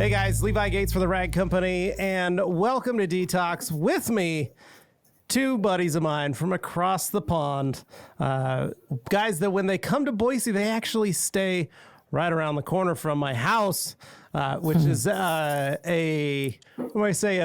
Hey guys, Levi Gates for the Rag Company, and welcome to Detox. With me, two buddies of mine from across the pond. Guys that when they come to Boise, they actually stay right around the corner from my house, which is an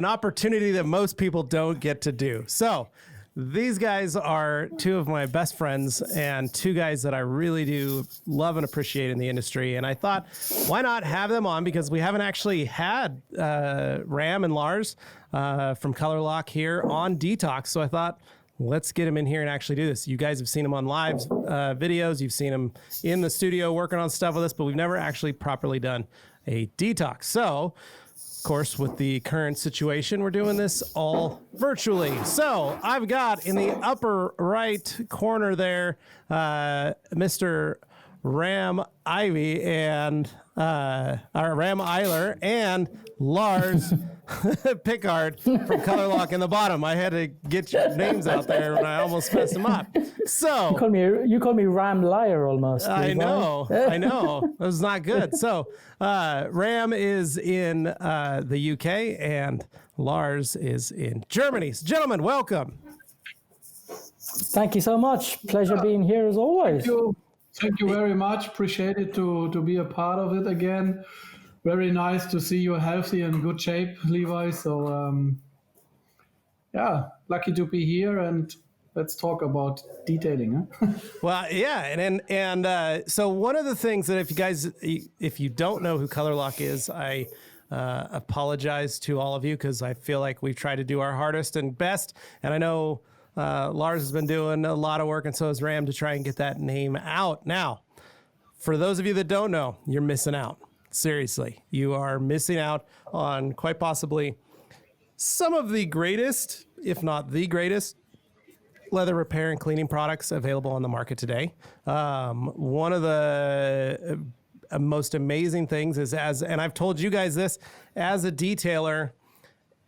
opportunity that most people don't get to do. So these guys are two of my best friends and two guys that I really do love and appreciate in the industry. And I thought, why not have them on? Because we haven't actually had Ram and Lars from Colourlock here on Detox. So I thought, let's get them in here and actually do this. You guys have seen them on live videos. You've seen them in the studio working on stuff with us, but we've never actually properly done a Detox. So, of course, with the current situation, we're doing this all virtually. So I've got in the upper right corner there, Mr. Ram Ivy and Ram Iyer and Lars Pickhardt from Colourlock in the bottom. I had to get your names out there and I almost messed them up. So you call me Ram Liar almost. I know. That was not good. So Ram is in the UK and Lars is in Germany. So, gentlemen, welcome. Thank you so much. Pleasure being here as always. Thank you very much. Appreciate it to be a part of it again. Very nice to see you healthy and good shape, Levi. So, lucky to be here, and let's talk about detailing. Huh? Well, yeah, and so one of the things that if you don't know who Colourlock is, I apologize to all of you because I feel like we've tried to do our hardest and best, and I know Lars has been doing a lot of work, and so has Ram, to try and get that name out. Now, for those of you that don't know, you're missing out. Seriously, you are missing out on quite possibly some of the greatest, if not the greatest, leather repair and cleaning products available on the market today. One of the most amazing things is, and I've told you guys this, as a detailer,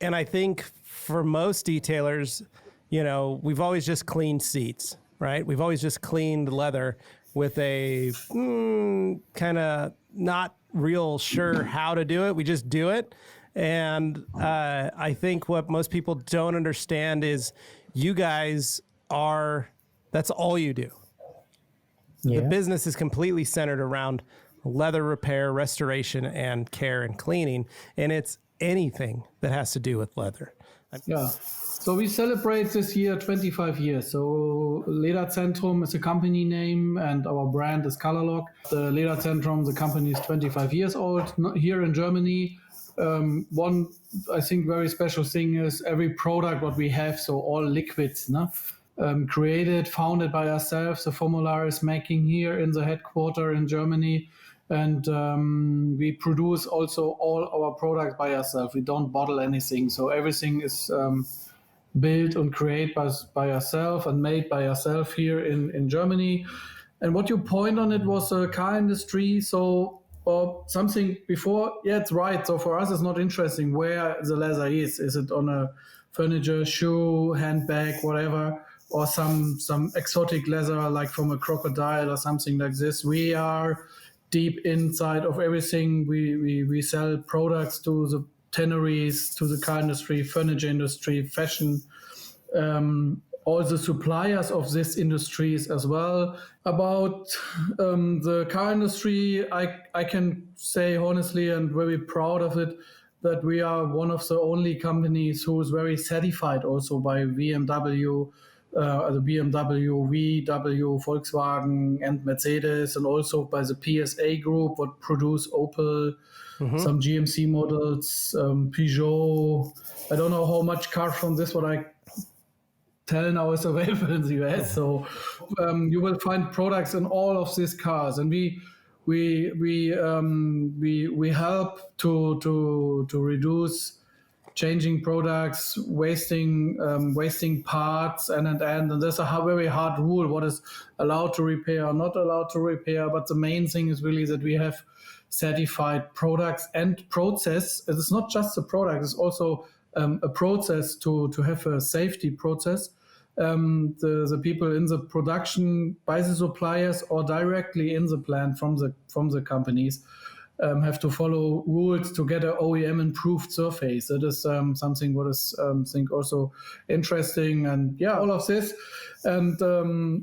and I think for most detailers, you know, we've always just cleaned seats, right? We've always just cleaned leather with a kind of not real sure how to do it. We just do it. And I think what most people don't understand is you guys that's all you do. Yeah. The business is completely centered around leather repair, restoration, and care and cleaning. And it's anything that has to do with leather. Yeah. So we celebrate this year 25 years. So Lederzentrum is a company name and our brand is Colourlock. The Lederzentrum, the company is 25 years old here in Germany. One, I think, very special thing is every product what we have, so all liquids, created, founded by ourselves. The formula is making here in the headquarters in Germany. And we produce also all our products by ourselves. We don't bottle anything. So everything is built and created by ourselves and made by ourselves here in Germany. And what you point on it was a car industry. So something before, yeah, it's right. So for us, it's not interesting where the leather is. Is it on a furniture, shoe, handbag, whatever, or some exotic leather like from a crocodile or something like this? We are deep inside of everything. We sell products to the tanneries, to the car industry, furniture industry, fashion, all the suppliers of these industries as well. About the car industry, I can say honestly and very proud of it that we are one of the only companies who is very certified also by BMW, the BMW, VW, Volkswagen and Mercedes, and also by the PSA group, what produce Opel, some GMC models, Peugeot. I don't know how much cars from this what I tell now is available in the US. So you will find products in all of these cars, and we help to reduce changing products, wasting parts, and there's a very hard rule what is allowed to repair or not allowed to repair. But the main thing is really that we have certified products and process. It's not just a product; it's also a process to have a safety process. The people in the production by the suppliers or directly in the plant from the companies have to follow rules to get an OEM improved surface. That is something what is I think also interesting, and all of this. And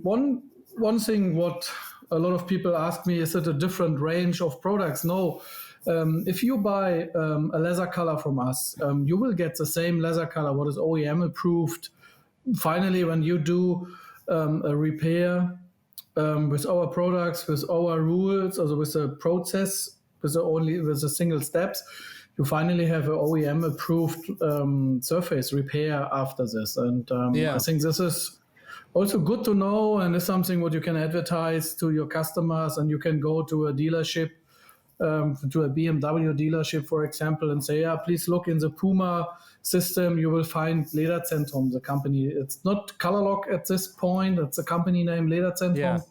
one thing what a lot of people ask me, is it a different range of products? No. If you buy a leather color from us, you will get the same leather color what is OEM approved. Finally, when you do a repair with our products, with our rules, also with the process, with the single steps, you finally have an OEM approved surface repair after this. And I think this is also good to know, and is something what you can advertise to your customers, and you can go to a dealership, to a BMW dealership, for example, and say, please look in the Puma system, you will find Lederzentrum, the company. It's not Colourlock at this point, it's a company name, Lederzentrum,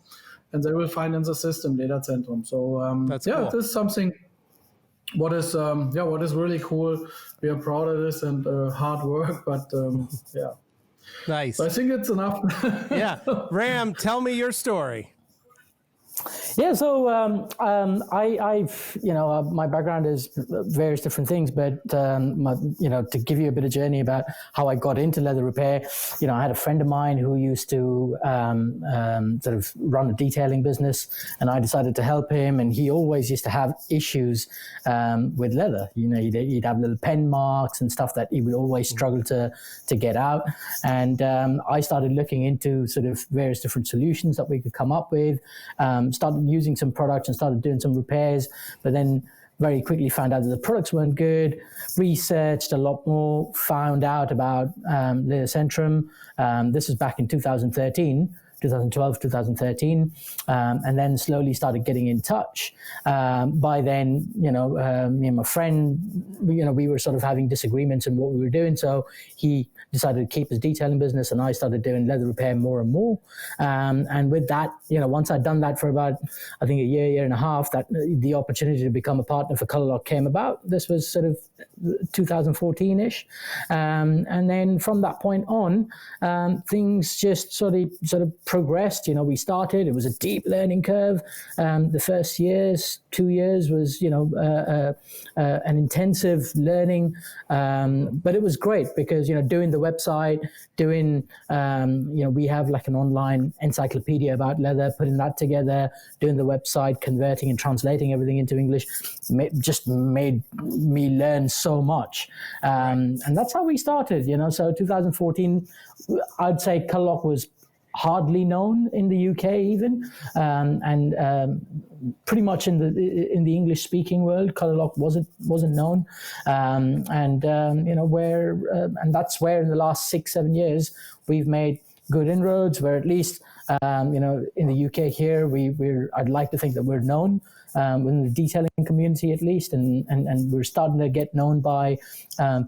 and they will find in the system Lederzentrum. So that's cool. This is something what is really cool. We are proud of this, and hard work, but Nice. So I think it's enough. Ram, tell me your story. Yeah, so I've my background is various different things, but to give you a bit of journey about how I got into leather repair, I had a friend of mine who used to sort of run a detailing business, and I decided to help him, and he always used to have issues with leather. He'd have little pen marks and stuff that he would always struggle to get out, and I started looking into sort of various different solutions that we could come up with. Started using some products and started doing some repairs, but then very quickly found out that the products weren't good, researched a lot more, found out about Lederzentrum. This was back in 2012, 2013, and then slowly started getting in touch. By then, me and my friend, we were sort of having disagreements in what we were doing, so he decided to keep his detailing business, and I started doing leather repair more and more. And with that, once I'd done that for about, I think, a year and a half, that the opportunity to become a partner for Colourlock came about. This was sort of 2014-ish. And then from that point on, things just sort of progressed. We started, it was a deep learning curve. The first 2 years was, an intensive learning. But it was great because, doing the website, we have like an online encyclopedia about leather, putting that together, doing the website, converting and translating everything into English, just made me learn so much. And that's how we started, So 2014, I'd say Colourlock was hardly known in the UK even, and pretty much in the English speaking world, Colourlock wasn't known, and that's where in the last 6-7 years we've made good inroads. Where at least in the UK here, I'd like to think that we're known within the detailing community at least, and we're starting to get known by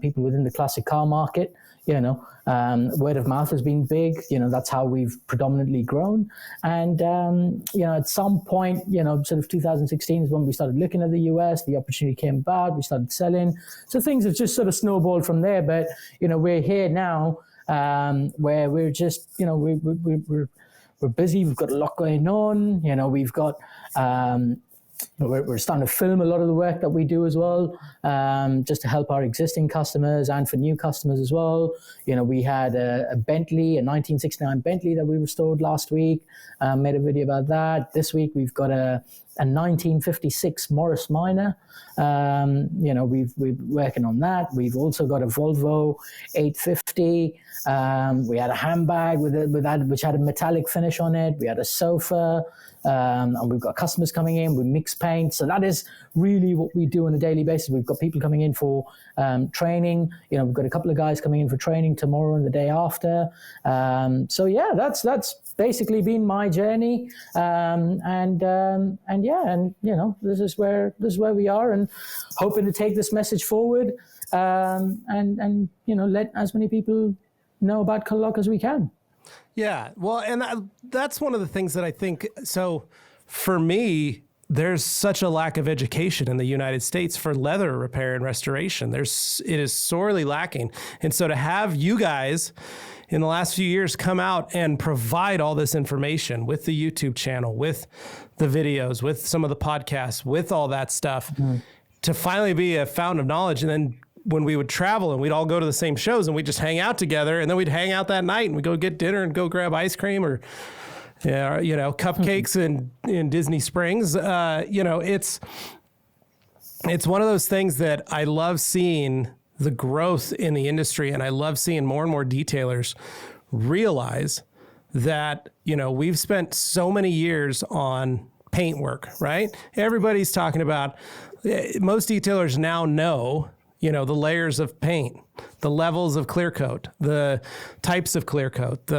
people within the classic car market. Word of mouth has been big. That's how we've predominantly grown. And, at some point, sort of 2016 is when we started looking at the US, the opportunity came about, we started selling. So things have just sort of snowballed from there. But, we're here now where we're just, we're busy. We've got a lot going on. We've got, we're starting to film a lot of the work that we do as well, just to help our existing customers and for new customers as well. We had a Bentley, a 1969 Bentley that we restored last week, made a video about that. This week we've got a 1956 Morris Minor. We're working on that. We've also got a Volvo 850. We had a handbag which had a metallic finish on it. We had a sofa. And we've got customers coming in, we mix paint. So that is really what we do on a daily basis. We've got people coming in for training. We've got a couple of guys coming in for training tomorrow and the day after. That's basically been my journey. This is where we are, and hoping to take this message forward, and let as many people know about Colourlock as we can. Yeah, well, and that's one of the things that I think, so for me, there's such a lack of education in the United States for leather repair and restoration. It is sorely lacking. And so to have you guys in the last few years come out and provide all this information with the YouTube channel, with the videos, with some of the podcasts, with all that stuff, to finally be a fountain of knowledge. And then when we would travel and we'd all go to the same shows and we'd just hang out together, and then we'd hang out that night and we'd go get dinner and go grab ice cream or cupcakes in Disney Springs. It's one of those things that I love seeing the growth in the industry, and I love seeing more and more detailers realize that, we've spent so many years on paint work, right? Everybody's talking about, most detailers now know, the layers of paint, the levels of clear coat, the types of clear coat,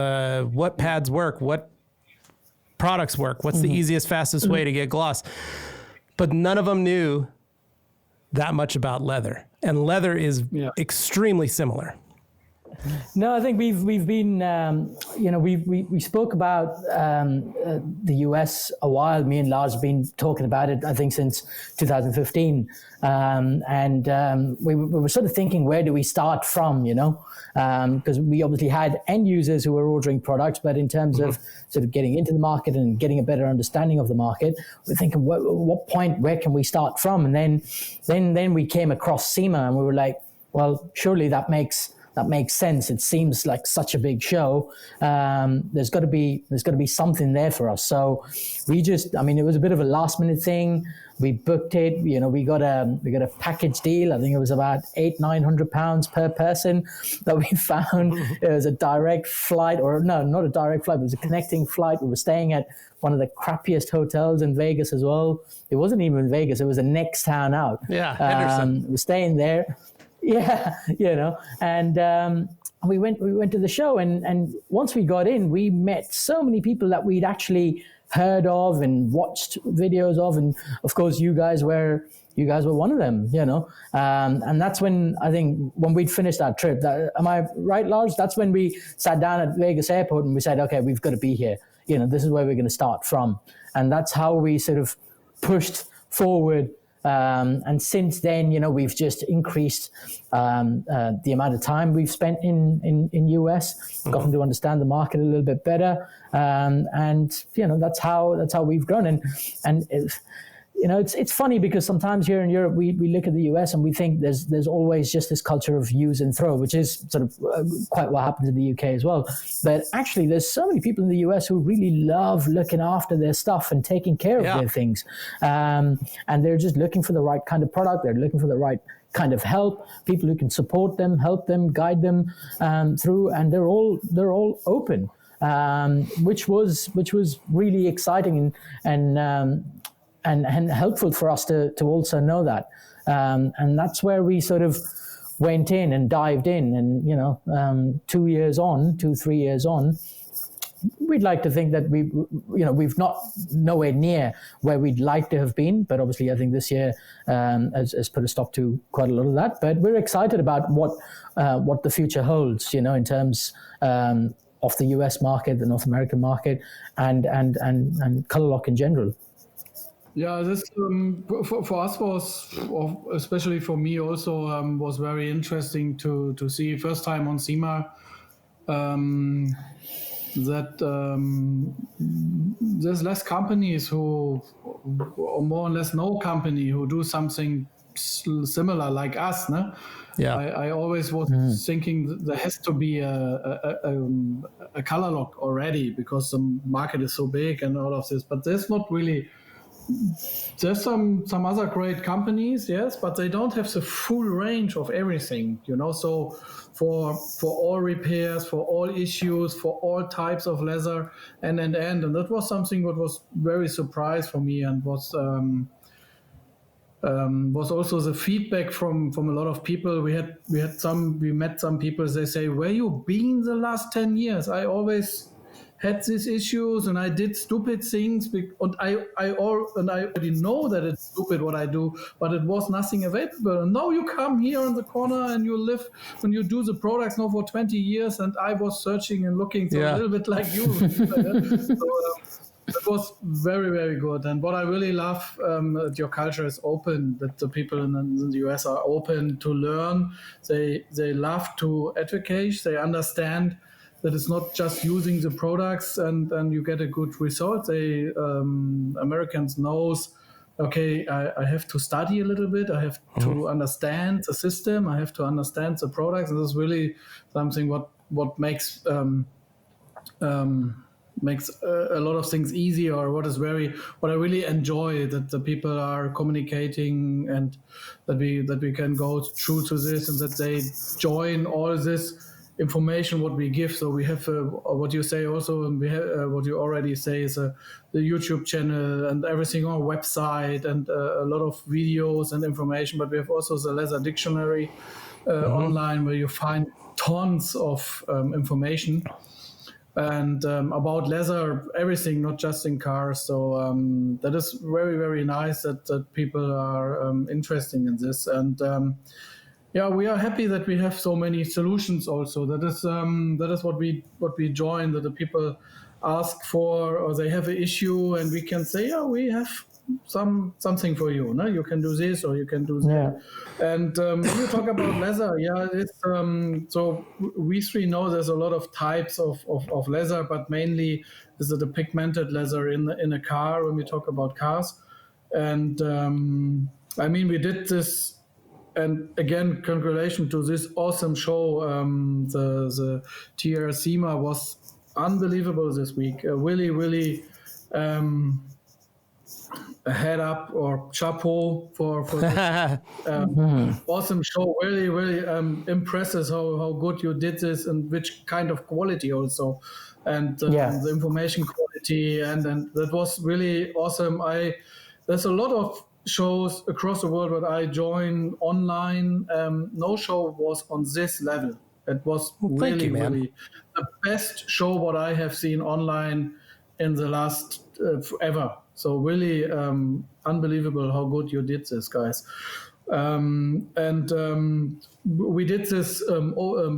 what pads work, what products work, what's the easiest, fastest way to get gloss. But none of them knew that much about leather, and leather is extremely similar. No, I think we've been, we spoke about the US a while. Me and Lars have been talking about it, I think, since 2015. We were sort of thinking, where do we start from, because we obviously had end users who were ordering products, but in terms of sort of getting into the market and getting a better understanding of the market, we're thinking, what point, where can we start from? And then we came across SEMA, and we were like, well, surely that makes sense. It seems like such a big show. There's got to be something there for us. So it was a bit of a last minute thing. We booked it. We got a package deal. I think it was about £800-900 per person that we found. It was a direct flight, or no, not a direct flight. It was a connecting flight. We were staying at one of the crappiest hotels in Vegas as well. It wasn't even Vegas. It was the next town out. Yeah, Henderson. We're staying there. Yeah, and we went to the show, and once we got in, we met so many people that we'd actually heard of and watched videos of, and of course you guys were one of them, and that's when, I think, when we'd finished that trip, am I right, Lars? That's when we sat down at Vegas airport and we said, okay, we've got to be here. This is where we're going to start from, and that's how we sort of pushed forward. And since then, we've just increased the amount of time we've spent in US, gotten to understand the market a little bit better, and that's how we've grown. And it's funny because sometimes here in Europe we look at the US and we think there's always just this culture of use and throw, which is sort of quite what happens in the UK as well. But actually, there's so many people in the US who really love looking after their stuff and taking care of their things, and they're just looking for the right kind of product. They're looking for the right kind of help, people who can support them, help them, guide them through, and they're all open, which was really exciting and helpful for us to also know that. And that's where we sort of went in and dived in. And, 2 years on, 2-3 years on, we'd like to think that we've not nowhere near where we'd like to have been. But obviously, I think this year has put a stop to quite a lot of that. But we're excited about what the future holds, in terms of the US market, the North American market, and Colourlock in general. Yeah, this for us was, especially for me also, was very interesting to see first time on SEMA that there's less companies or more or less no company who do something similar like us. No? Yeah, I always was thinking there has to be a Colourlock already because the market is so big and all of this, but there's not really. There's some other great companies, yes, but they don't have the full range of everything, So for all repairs, for all issues, for all types of leather, and that was something that was very surprised for me, and was also the feedback from a lot of people. We met some people. They say, "Where you been the last 10 years? I always had these issues and I did stupid things, and I already know that it's stupid what I do, but it was nothing available. And now you come here in the corner and you live and you do the products now for 20 years, and I was searching and looking a little bit like you." It was very, very good. And what I really love, that your culture is open, that the people in the US are open to learn. They love to advocate. They understand that it's not just using the products and you get a good result. Americans knows, okay, I have to study a little bit. I have to understand the system. I have to understand the products. And this is really something what makes a lot of things easy, or what I really enjoy, that the people are communicating and that we can go through to this, and that they join all this information what we give. So we have what you say also, and we have what you already say is the YouTube channel and everything on our website, and a lot of videos and information. But we have also the leather dictionary online, where you find tons of information and about leather, everything, not just in cars. So that is very, very nice that people are interested in this. And we are happy that we have so many solutions also. That is what we join, that the people ask for, or they have an issue, and we can say, we have something for you. No, you can do this, or you can do that. Yeah. And when you talk about leather, it's so we three know there's a lot of types of leather, but mainly is it the pigmented leather in a car when we talk about cars. And I mean, we did this. And again, congratulations to this awesome show. The TR SEMA was unbelievable this week. Really, really a head up or chapeau for this awesome show. Really, really impresses how good you did this, and which kind of quality also, and the information quality, and that was really awesome. There's a lot of shows across the world that I join online. No show was on this level. It was really the best show what I have seen online in the last ever. So really unbelievable how good you did this, guys. We did this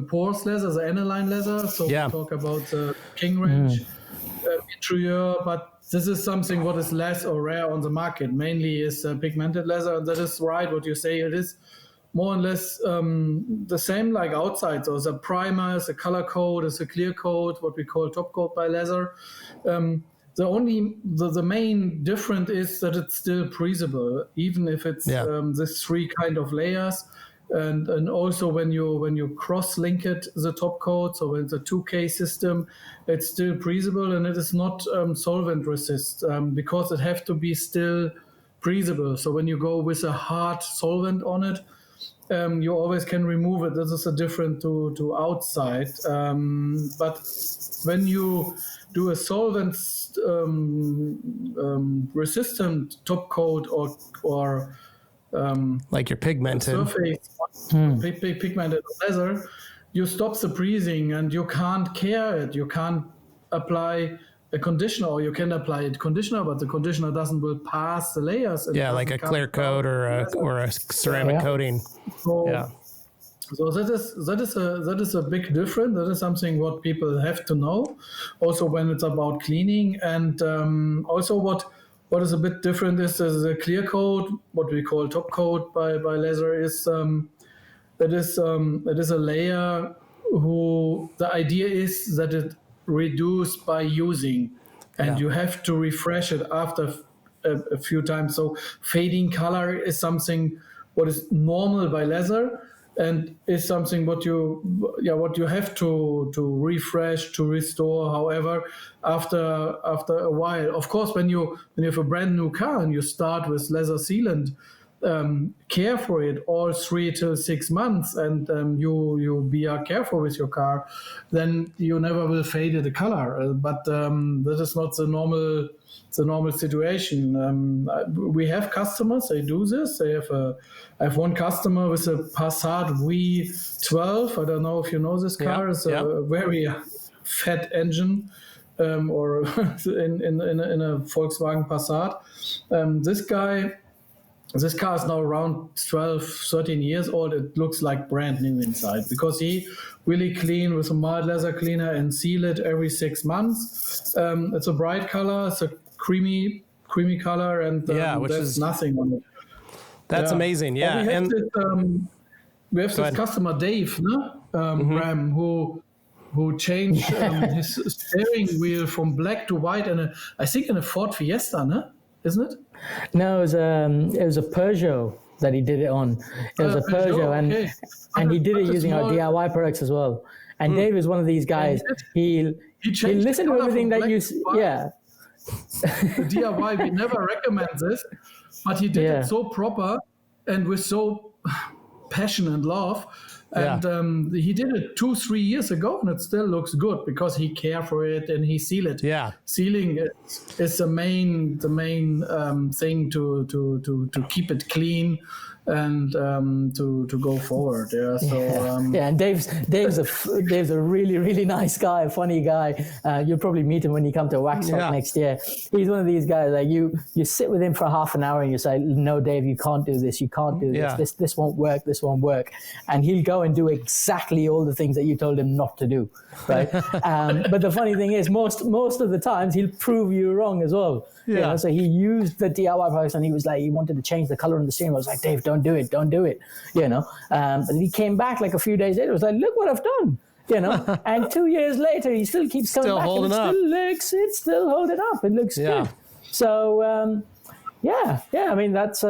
porous leather, the aniline leather. So we talk about the King Ranch interior, but this is something what is less or rare on the market. Mainly is pigmented leather. That is right, what you say. It is more or less the same like outside. So the primer is a color coat, is a clear coat, what we call top coat by leather. The main difference is that it's still breathable, even if it's this three kind of layers. And also when you cross-link it, the top coat, so it's a 2K system, it's still breathable, and it is not solvent resist, because it have to be still breathable. So when you go with a hard solvent on it, you always can remove it. This is a different to outside. But when you do a solvent resistant top coat or like your pigmented surface, pigmented leather, you stop the breathing and you can't care it. You can't apply a conditioner, or you can apply a conditioner, but the conditioner will pass the layers. Like a clear coat or a ceramic coating. So that is a big difference. That is something what people have to know. Also, when it's about cleaning, and also what is a bit different is the clear coat, what we call top coat by leather, is it is a layer who the idea is that it reduced by using, and you have to refresh it after a few times. So fading color is something what is normal by leather, and is something what you have to refresh, to restore. However, after a while, of course, when you have a brand new car and you start with leather sealant, care for it all 3 to 6 months, and you be careful with your car, then you never will fade the color. But that is not the normal situation. We have customers, they do this. I have one customer with a Passat V12. I don't know if you know this car. It's a very fat engine, or in a Volkswagen Passat. This car is now around 12, 13 years old. It looks like brand new inside, because he really clean with a mild leather cleaner and seal it every 6 months. It's a bright color. It's a creamy color, and which there's is nothing on it. That's amazing. Yeah, We have this customer, Dave, no? Ram, who changed his steering wheel from black to white, and I think in a Ford Fiesta, no? Isn't it? No, it was a Peugeot that he did it on. It was a Peugeot, and he did it using our DIY products as well. And Dave is one of these guys. He'll listen to everything that you. Yeah. The DIY, we never recommend this, but he did it so proper and with so passion and love. And he did it 2-3 years ago, and it still looks good because he cared for it and he sealed it. Yeah, sealing is the main thing to keep it clean and to go forward. Yeah. So and Dave's a really, really nice guy, a funny guy. You'll probably meet him when you come to Waxstock next year. He's one of these guys like you sit with him for half an hour and you say, no, Dave, you can't do this, you can't do this, this won't work, and he'll go and do exactly all the things that you told him not to do, right? But the funny thing is, most of the times he'll prove you wrong as well. You know? So he used the DIY products, and he was like, he wanted to change the color on the steering wheel. I was like, Dave, don't do it, you know. But he came back like a few days later. It was like, look what I've done, you know. And 2 years later, he still keeps coming back, and it's still holding up. It looks good. So I mean that's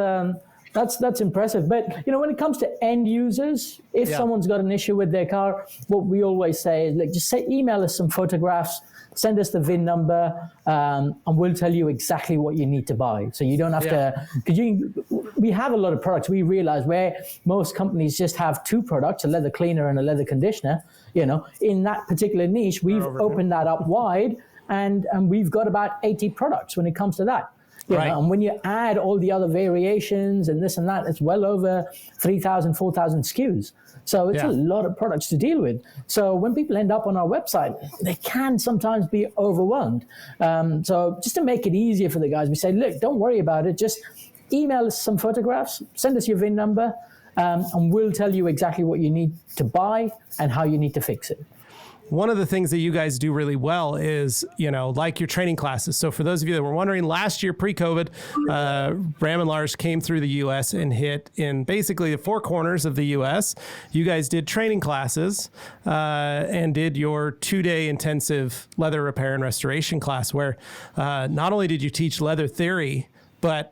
impressive. But you know, when it comes to end users, if someone's got an issue with their car, what we always say is, like, just email us some photographs, send us the VIN number, and we'll tell you exactly what you need to buy. So you don't have to, because we have a lot of products. We realize where most companies just have 2 products, a leather cleaner and a leather conditioner, you know, in that particular niche, we've opened that up wide, and we've got about 80 products when it comes to that. You know, and when you add all the other variations and this and that, it's well over 3,000, 4,000 SKUs. So it's a lot of products to deal with. So when people end up on our website, they can sometimes be overwhelmed. So just to make it easier for the guys, we say, look, don't worry about it. Just email us some photographs, send us your VIN number, and we'll tell you exactly what you need to buy and how you need to fix it. One of the things that you guys do really well is, you know, like your training classes. So for those of you that were wondering, last year pre-COVID, Ram and Lars came through the U.S. and hit in basically the 4 corners of the U.S. You guys did training classes and did your 2-day intensive leather repair and restoration class, where not only did you teach leather theory, but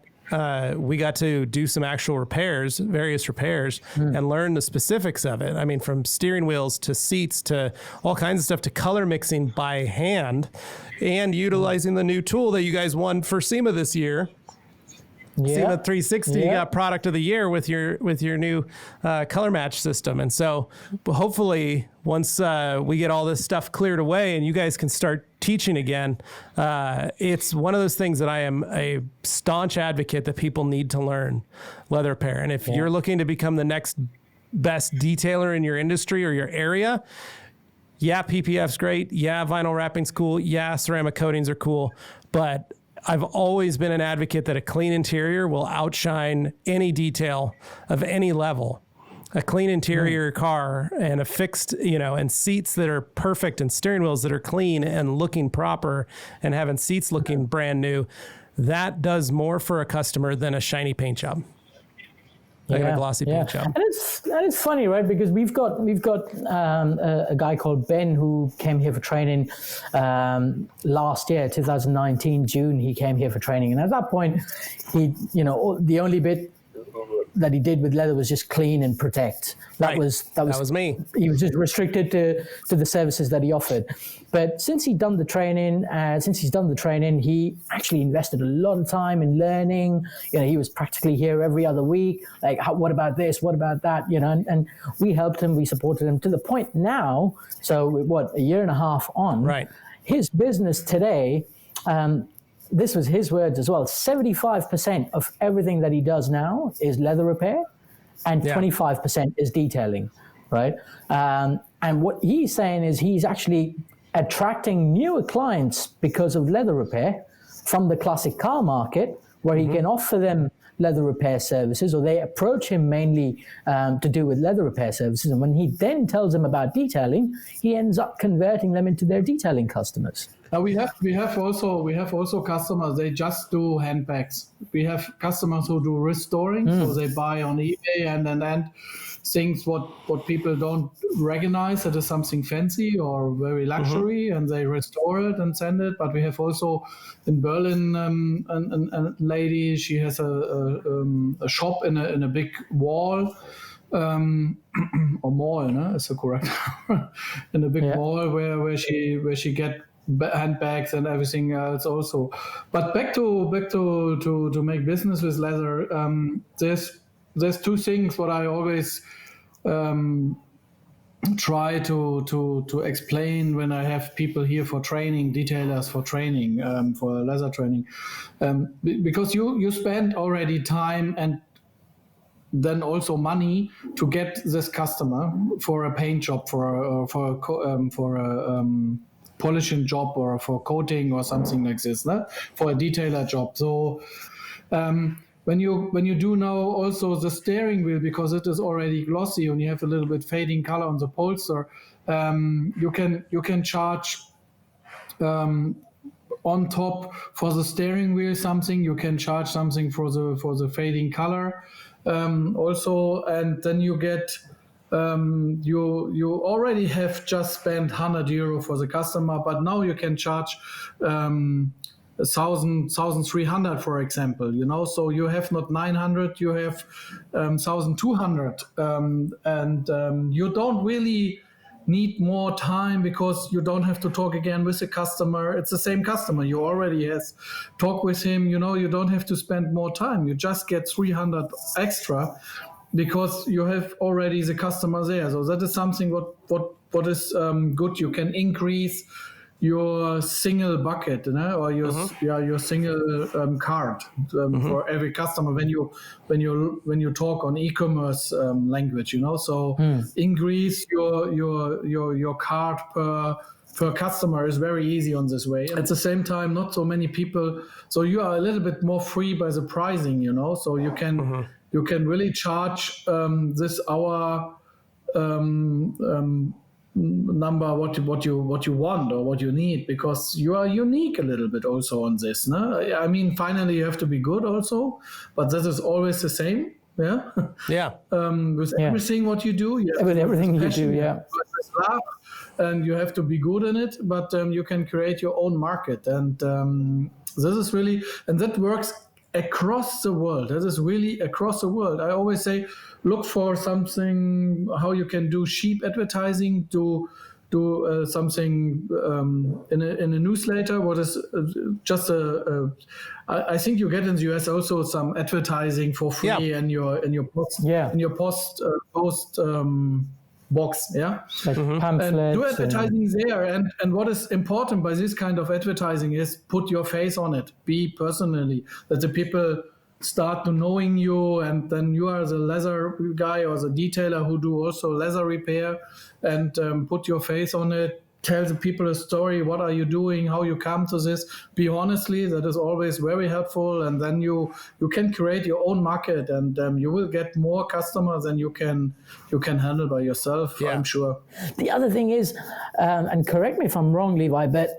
we got to do some actual repairs, various repairs, and learn the specifics of it. I mean, from steering wheels to seats to all kinds of stuff, to color mixing by hand, and utilizing the new tool that you guys won for SEMA this year. SEMA 360, you got product of the year with your new color match system. And so hopefully once we get all this stuff cleared away and you guys can start teaching again, it's one of those things that I am a staunch advocate that people need to learn leather repair. And if you're looking to become the next best detailer in your industry or your area, PPF's great. Vinyl wrapping's cool. Ceramic coatings are cool. But I've always been an advocate that a clean interior will outshine any detail of any level. A clean interior car and a fixed, you know, and seats that are perfect and steering wheels that are clean and looking proper and having seats looking brand new, that does more for a customer than a shiny paint job. Like a glossy paint job. And it's funny, right? Because we've got a guy called Ben who came here for training last year, 2019, June. He came here for training, and at that point, he, you know, the only bit that he did with leather was just clean and protect. That was me. He was just restricted to the services that he offered. But since he's done the training, he actually invested a lot of time in learning. You know, he was practically here every other week. Like, what about this? What about that? You know, and we helped him, we supported him to the point now. So a year and a half on, right? His business today. This was his words as well. 75% of everything that he does now is leather repair, and 25% is detailing, right? And what he's saying is he's actually attracting newer clients because of leather repair from the classic car market, where he can offer them leather repair services, or they approach him mainly to do with leather repair services. And when he then tells them about detailing, he ends up converting them into their detailing customers. Now we have also customers, they just do handbags. We have customers who do restoring, so they buy on eBay and things what people don't recognize that is something fancy or very luxury, and they restore it and send it. But we have also in Berlin a lady, she has a shop in a big wall. Or mall, no? Is the correct in a big mall where she get handbags and everything else also. But back to make business with leather, there's two things what I always try to explain when I have people here for training, detailers for training, for leather training, because you spend already time and then also money to get this customer for a paint job, for a polishing job, or for coating or something like this, no? For a detailer job. So when you do now also the steering wheel, because it is already glossy and you have a little bit fading color on the upholster, you can charge on top for the steering wheel something. You can charge something for the fading color also, and then you get. You already have just spent €100 for the customer, but now you can charge 1,300, for example. So you have not 900, you have 1,200, and you don't really need more time because you don't have to talk again with the customer. It's the same customer. You already has talked with him. You don't have to spend more time. You just get 300 extra, because you have already the customer there. So that is something what is good. You can increase your single bucket, or your single card for every customer when you talk on e-commerce language. So increase your card per customer is very easy on this way. At the same time, not so many people. So you are a little bit more free by the pricing. So you can. You can really charge this hour number what you want or what you need, because you are unique a little bit also on this. No? I mean, finally you have to be good also, but that is always the same. Yeah. Yeah. With everything what you do. With everything you do. Yeah. Love, and you have to be good in it, but you can create your own market, and this is really, and that works across the world. That is really across the world. I always say, look for something, how you can do cheap advertising, do something in a newsletter. What is just I think you get in the US also some advertising for free in your post box, like pamphlets, and do advertising there. And what is important by this kind of advertising is put your face on it. Be personally, that the people start to knowing you, and then you are the leather guy or the detailer who do also leather repair, and put your face on it. Tell the people a story. What are you doing? How you come to this? Be honestly. That is always very helpful. And then you can create your own market, and you will get more customers than you can handle by yourself. Yeah. I'm sure. The other thing is, and correct me if I'm wrong, Levi, but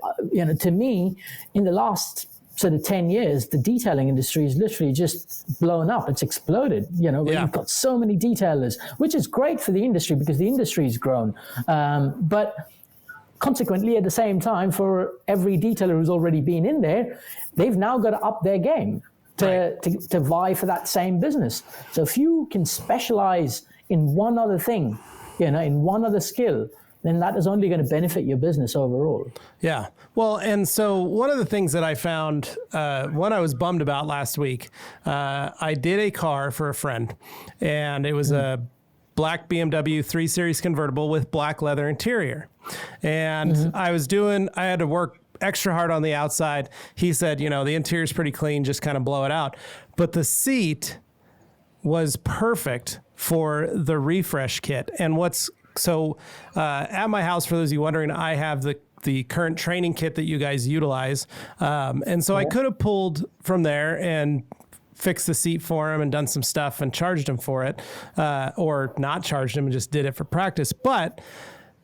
to me, in the last sort of 10 years, the detailing industry is literally just blown up. It's exploded. You've got so many detailers, which is great for the industry because the industry's grown. But consequently, at the same time, for every detailer who's already been in there, they've now got to up their game to vie for that same business. So if you can specialize in one other thing, in one other skill, then that is only going to benefit your business overall. Yeah. Well, and so one of the things that I found, one I was bummed about last week, I did a car for a friend, and it was a black BMW 3 Series convertible with black leather interior. And I had to work extra hard on the outside. He said, the interior's pretty clean, just kind of blow it out. But the seat was perfect for the refresh kit. And at my house, for those of you wondering, I have the the current training kit that you guys utilize. And so I could have pulled from there and fixed the seat for him and done some stuff and charged him for it, or not charged him and just did it for practice. But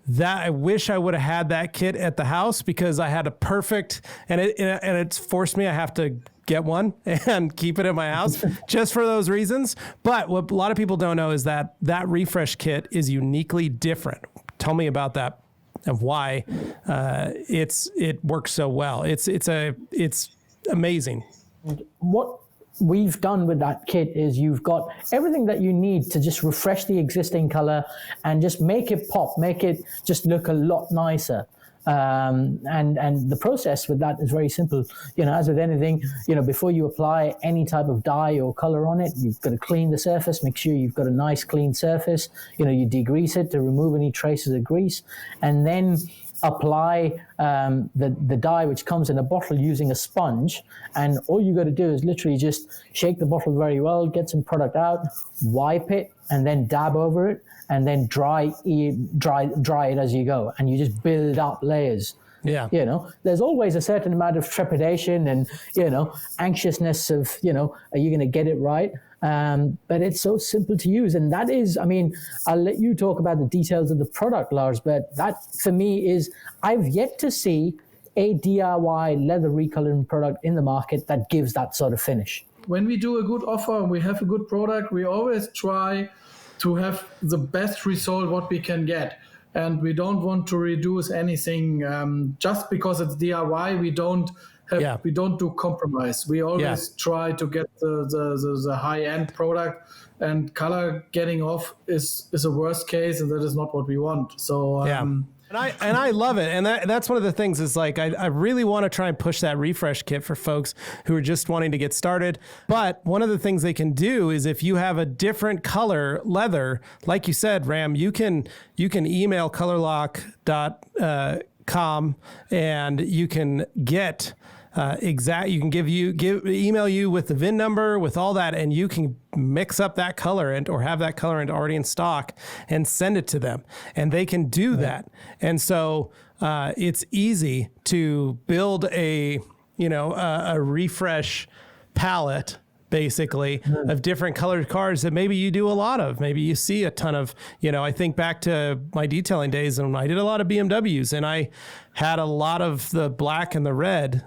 that I wish I would have had that kit at the house, because I had a perfect, and it's forced me, I have to get one and keep it in my house just for those reasons. But what a lot of people don't know is that that refresh kit is uniquely different. Tell me about that and why it works so well. It's amazing. What we've done with that kit is you've got everything that you need to just refresh the existing color and just make it pop, make it just look a lot nicer. And the process with that is very simple. As with anything, before you apply any type of dye or color on it, you've got to clean the surface, make sure you've got a nice clean surface. You degrease it to remove any traces of grease, and then apply the dye, which comes in a bottle, using a sponge. And all you got to do is literally just shake the bottle very well, get some product out, wipe it, and then dab over it, and then dry it as you go. And you just build up layers. Yeah. There's always a certain amount of trepidation and, anxiousness of, are you going to get it right? But it's so simple to use. And that is, I'll let you talk about the details of the product, Lars, but that for me is, I've yet to see a DIY leather recoloring product in the market that gives that sort of finish. When we do a good offer and we have a good product, we always try to have the best result what we can get. And we don't want to reduce anything just because it's DIY. We don't do compromise. We always try to get the high-end product, and color getting off is a worst case, and that is not what we want. So And I love it. And that's one of the things is like, I really want to try and push that refresh kit for folks who are just wanting to get started. But one of the things they can do is, if you have a different color leather, like you said, Ram, you can email colorlock.com and you can get email you with the VIN number, with all that, and you can mix up that colorant or have that colorant already in stock and send it to them, and they can do that. And so it's easy to build a refresh palette, basically, of different colored cars that maybe you do a lot of. Maybe you see a ton of, I think back to my detailing days, and I did a lot of BMWs, and I had a lot of the black and the red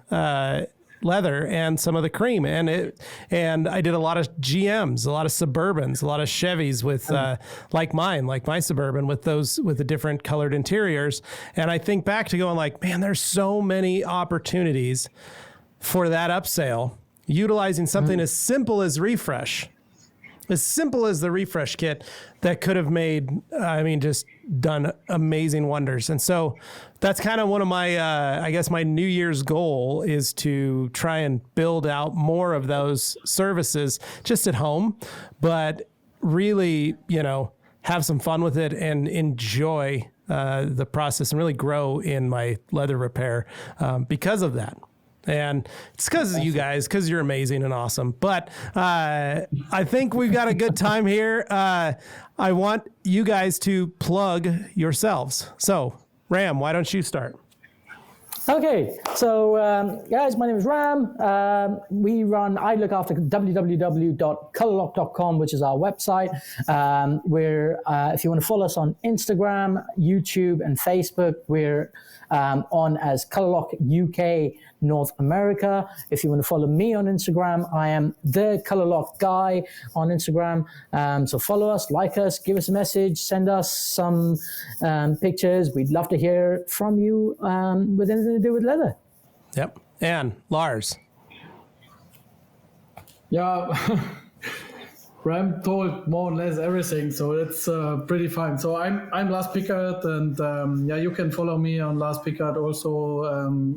leather and some of the cream, and I did a lot of GMs, a lot of Suburbans, a lot of Chevys with like my Suburban with the different colored interiors. And I think back to going like, man, there's so many opportunities for that upsale, utilizing something as simple as refresh, as simple as the refresh kit, that could have made, just done amazing wonders. And so that's kind of one of my, my New Year's goal is to try and build out more of those services just at home, but really, have some fun with it and enjoy the process and really grow in my leather repair because of that. And it's because of you guys, because you're amazing and awesome. But I think we've got a good time here. I want you guys to plug yourselves. So, Ram, why don't you start? Okay, so guys, my name is Ram. I look after www.colourlock.com, which is our website. If you want to follow us on Instagram, YouTube, and Facebook, we're on as Colourlock UK North America. If you want to follow me on Instagram, I am the Colourlock guy on Instagram. So follow us, like us, give us a message, send us some pictures. We'd love to hear from you with anything to do with leather. Yep. And Lars. Yeah. Ram told more or less everything, so it's pretty fine. So I'm Lars Pickhardt, and you can follow me on Lars Pickhardt also,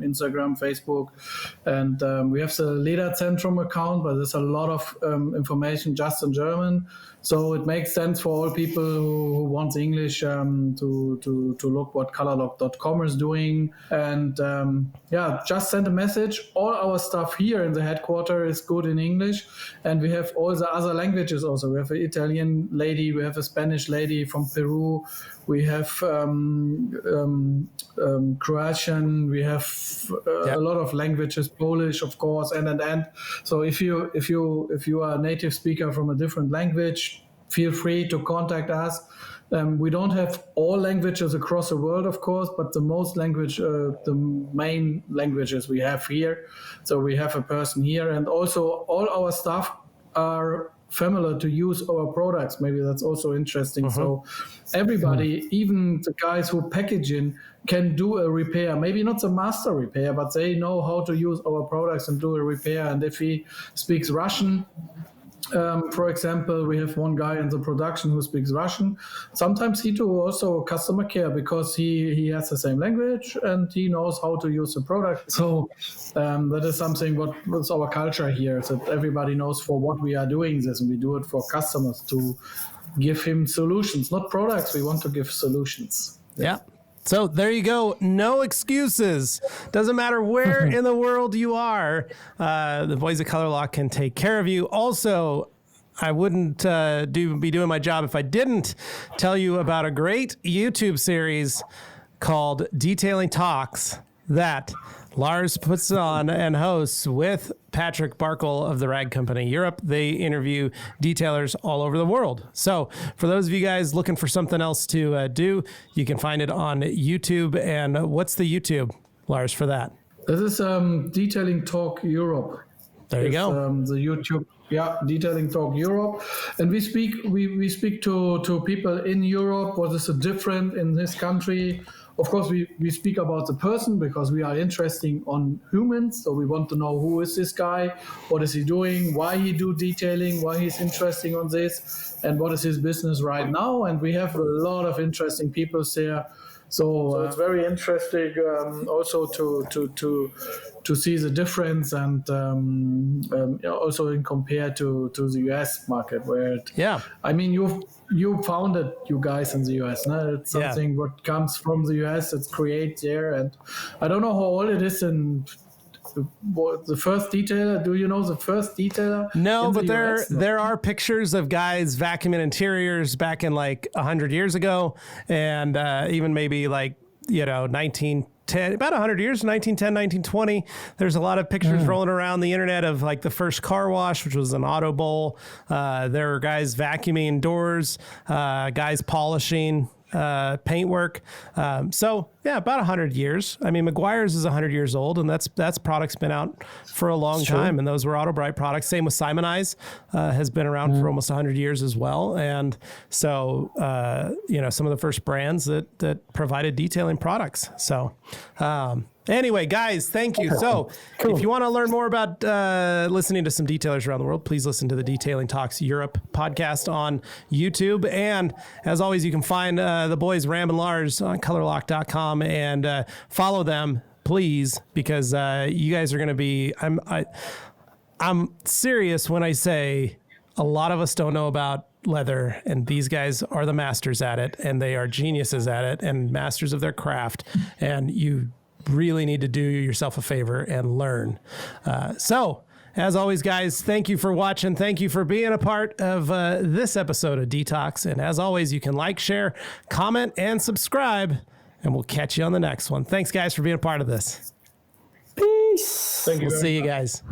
Instagram, Facebook, and we have the Lederzentrum account, but there's a lot of information just in German. So it makes sense for all people who want English to look what Colourlock.com is doing. And just send a message. All our stuff here in the headquarters is good in English, and we have all the other languages languages also. We have an Italian lady, we have a Spanish lady from Peru, we have Croatian, we have a lot of languages, Polish, of course, and. So if you are a native speaker from a different language, feel free to contact us. We don't have all languages across the world, of course, but the main languages we have here. So we have a person here, and also all our staff are familiar to use our products. Maybe that's also interesting. So everybody, even the guys who package in, can do a repair. Maybe not the master repair, but they know how to use our products and do a repair. And if he speaks Russian, for example, we have one guy in the production who speaks Russian. Sometimes he do also customer care because he has the same language and he knows how to use the product. So that is something what's our culture here, so that everybody knows for what we are doing this, and we do it for customers to give him solutions, not products. We want to give solutions. Yeah. So there you go. No excuses. Doesn't matter where in the world you are. The boys at Colourlock can take care of you. Also, I wouldn't be doing my job if I didn't tell you about a great YouTube series called Detailing Talks that Lars puts on and hosts with Patrick Barkle of the Rag Company Europe. They interview detailers all over the world. So for those of you guys looking for something else to do, you can find it on YouTube. And what's the YouTube, Lars, for that? This is Detailing Talk Europe. There you go. The YouTube. Yeah, Detailing Talk Europe, and we speak to people in Europe. What is different in this country? Of course, we speak about the person because we are interested on humans. So we want to know who is this guy, what is he doing, why he do detailing, why he's interested on this, and what is his business right now. And we have a lot of interesting people there. So it's very interesting also to see the difference, and also in compared to the US market, where I mean you founded you guys in the US, no? It's something what comes from the US, it's created there, and I don't know how old it is in the first detailer. Do you know the first detailer? No, but there are pictures of guys vacuuming interiors back in like 100 years ago, and even maybe like 1910, about 100 years, 1910, 1920. There's a lot of pictures rolling around the internet of like the first car wash, which was an auto bowl. There are guys vacuuming doors, guys polishing paintwork. So yeah, about 100 years. I mean, Meguiar's is 100 years old, and that's product's been out for a long time. And those were Autobrite products. Same with Simon Eyes, has been around for almost 100 years as well. And so, some of the first brands that provided detailing products. So, anyway, guys, thank you. So if you want to learn more about listening to some detailers around the world, please listen to the Detailing Talks Europe podcast on YouTube. And as always, you can find the boys, Ram and Lars, on Colourlock.com, and follow them, please, because you guys are going to be, I'm serious when I say a lot of us don't know about leather, and these guys are the masters at it, and they are geniuses at it and masters of their craft. And you really need to do yourself a favor and learn. So as always, guys, thank you for watching. Thank you for being a part of this episode of Detox. And as always, you can like, share, comment, and subscribe, and we'll catch you on the next one. Thanks, guys, for being a part of this. Peace. Thank you. We'll see you guys.